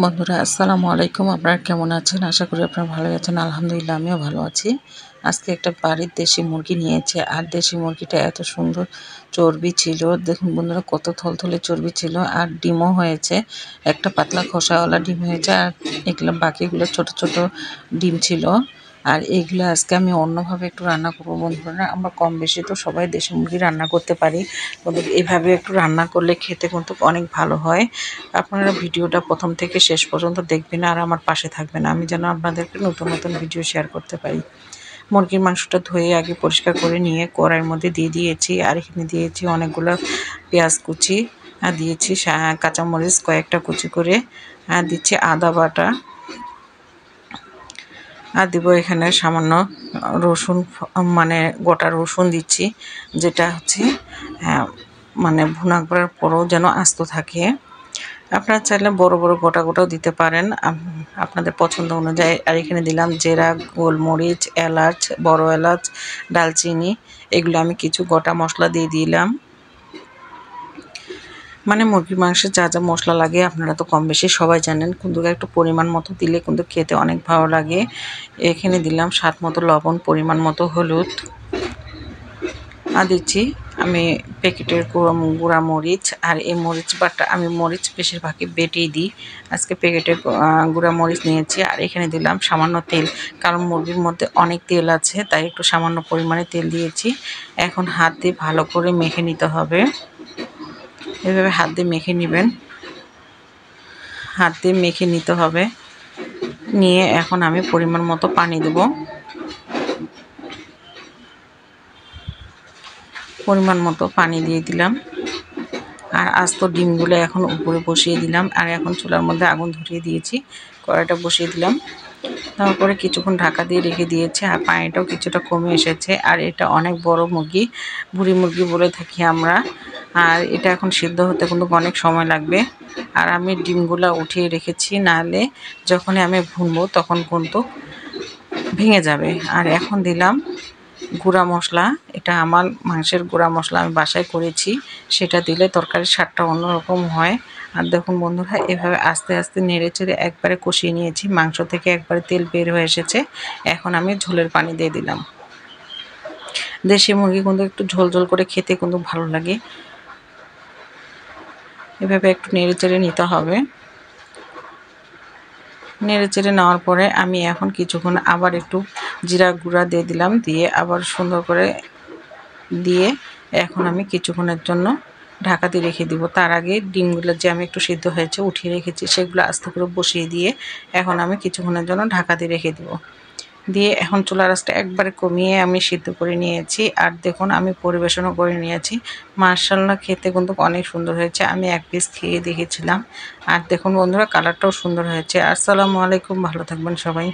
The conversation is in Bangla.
বন্ধুরা আসসালামু আলাইকুম। আপনারা কেমন আছেন? আশা করি আপনারা ভালো আছেন। আলহামদুলিল্লাহ আমিও ভালো আছি। আজকে একটা বাড়ির দেশি মুরগি নিয়েছে, আর দেশি মুরগিটা এত সুন্দর চর্বি ছিল। দেখুন বন্ধুরা, কত থলথলে চর্বি ছিল, আর ডিমও হয়েছে। একটা পাতলা খোসাওয়ালা ডিম হয়েছে, আর এগুলো বাকিগুলো ছোট ছোট ডিম ছিল। আর এইগুলো আজকে আমি অন্যভাবে একটু রান্না করবো বন্ধুরা। আমরা কম বেশি তো সবাই দেশি মুরগি রান্না করতে পারি, কিন্তু এইভাবে একটু রান্না করলে খেতে কিন্তু অনেক ভালো হয়। আপনারা ভিডিওটা প্রথম থেকে শেষ পর্যন্ত দেখবেন আর আমার পাশে থাকবেন, আমি যেন আপনাদেরকে নতুন নতুন ভিডিও শেয়ার করতে পারি। মুরগির মাংসটা ধুয়ে আগে পরিষ্কার করে নিয়ে কড়াইয়ের মধ্যে দিয়ে দিয়েছি, আর এখানে দিয়েছি অনেকগুলো পেঁয়াজ কুচি, আর দিয়েছি কাঁচামরিচ কয়েকটা কুচি করে, আর দিচ্ছি আদা বাটা, আর দিব এখানে সামান্য রসুন, মানে গোটা রসুন দিচ্ছি, যেটা হচ্ছে মানে ভুনা করার পরেও যেন আস্ত থাকে। আপনারা চাইলে বড় বড় গোটা গোটাও দিতে পারেন আপনাদের পছন্দ অনুযায়ী। আর এখানে দিলাম জিরা, গোলমরিচ, এলাচ, বড় এলাচ, দালচিনি, এগুলো আমি কিছু গোটা মশলা দিয়ে দিলাম। মানে মুরগির মাংসে যা যা মশলা লাগে আপনারা তো কম বেশি সবাই জানেন, কিন্তু একটু পরিমাণ মতো দিলে কিন্তু খেতে অনেক ভালো লাগে। এখানে দিলাম স্বাদ মতো লবণ, পরিমাণ মতো হলুদ, আর দিচ্ছি আমি প্যাকেটের গুঁড়া মরিচ। আর এই মরিচ বাটা আমি মরিচ বেশিরভাগই বেটেই দিই, আজকে প্যাকেটের গুঁড়া মরিচ নিয়েছি। আর এখানে দিলাম সামান্য তেল, কারণ মুরগির মধ্যে অনেক তেল আছে, তাই একটু সামান্য পরিমাণে তেল দিয়েছি। এখন হাত দিয়ে ভালো করে মেখে নিতে হবে। এভাবে হাত দিয়ে মেখে নেবেন, হাত দিয়ে মেখে নিতে হবে। নিয়ে এখন আমি পরিমাণ মতো পানি দেব, পরিমাণ মতো পানি দিয়ে দিলাম। আর আস্ত ডিমগুলো এখন উপরে বসিয়ে দিলাম, আর এখন চুলার মধ্যে আগুন ধরিয়ে দিয়েছি, কড়াইটা বসিয়ে দিলাম। তারপরে কিছুক্ষণ ঢাকা দিয়ে রেখে দিয়েছে, আর পানিটাও কিছুটা কমে এসেছে। আর এটা অনেক বড় মুরগি, বুড়ি মুরগি বলে থাকি আমরা। আর এটা এখন সিদ্ধ হতে কিন্তু অনেক সময় লাগবে। আর আমি ডিমগুলো উঠিয়ে রেখেছি, নাহলে যখনই আমি ভুনবো তখন কিন্তু ভেঙে যাবে। আর এখন দিলাম গুঁড়া মশলা, এটা আমার মাংসের গুঁড়া মশলা, আমি বাসায় করেছি, সেটা দিলে তরকারির স্বাদটা অন্যরকম হয়। আর দেখুন বন্ধুরা, এভাবে আস্তে আস্তে নেড়ে চেড়ে একবারে কষিয়ে নিয়েছি, মাংস থেকে একবারে তেল বের হয়ে এসেছে। এখন আমি ঝোলের পানি দিয়ে দিলাম। দেশি মুরগি কিন্তু একটু ঝোল ঝোল করে খেতে কিন্তু ভালো লাগে। এভাবে একটু নেড়ে চেড়ে নিতে হবে। নেড়ে চেড়ে নেওয়ার পরে আমি এখন কিছুক্ষণ আবার একটু জিরা গুঁড়া দিয়ে দিলাম, দিয়ে আবার সুন্দর করে দিয়ে এখন আমি কিছুক্ষণের জন্য ঢাকা দিয়ে রেখে দিব। তার আগে ডিমগুলো যে আমি একটু সিদ্ধ হয়েছে উঠিয়ে রেখেছি, সেগুলো আস্তে করে বসিয়ে দিয়ে এখন আমি কিছুক্ষণের জন্য ঢাকা দিয়ে রেখে দিব। দিয়ে এখন চুলার আঁচটা একবারে কমিয়ে আমি সিদ্ধ করে নিয়েছি। আর দেখুন আমি পরিবেশনও করে নিয়েছি। মাশাআল্লাহ, খেতে কিন্তু অনেক সুন্দর হয়েছে। আমি এক পিস খেয়ে দেখেছিলাম। আর দেখুন বন্ধুরা, কালারটাও সুন্দর হয়েছে। আসসালামু আলাইকুম, ভালো থাকবেন সবাই।